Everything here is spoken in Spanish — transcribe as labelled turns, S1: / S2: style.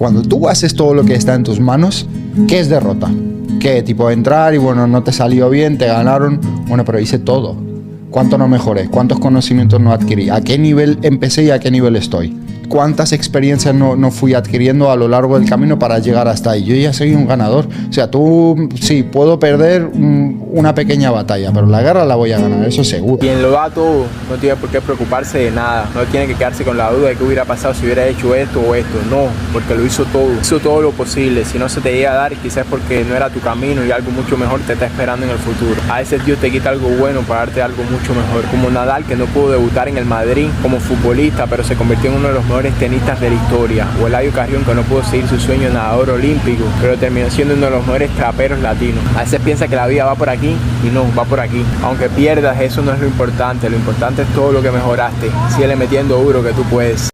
S1: Cuando tú haces todo lo que está en tus manos, ¿qué es derrota? ¿Qué? Tipo entrar y bueno, no te salió bien, te ganaron. Bueno, pero hice todo. ¿Cuánto no mejoré? ¿Cuántos conocimientos no adquirí? ¿A qué nivel empecé y a qué nivel estoy? ¿Cuántas experiencias no fui adquiriendo a lo largo del camino para llegar hasta ahí? Yo ya soy un ganador. O sea, tú, sí, puedo perder una pequeña batalla, pero la guerra la voy a ganar, eso seguro.
S2: Quien lo da todo no tiene por qué preocuparse de nada, no tiene que quedarse con la duda de qué hubiera pasado si hubiera hecho esto o esto, no, porque lo hizo todo lo posible. Si no se te llega a dar, quizás porque no era tu camino y algo mucho mejor te está esperando en el futuro. A veces Dios te quita algo bueno para darte algo mucho mejor, como Nadal, que no pudo debutar en el Madrid como futbolista, pero se convirtió en uno de los mejores tenistas de la historia, o Eladio Carrión, que no pudo seguir su sueño de nadador olímpico, pero terminó siendo uno de los mejores traperos latinos. A veces piensa que la vida va por aquí y no, va por aquí. Aunque pierdas, eso no es lo importante es todo lo que mejoraste. Síguele metiendo duro que tú puedes.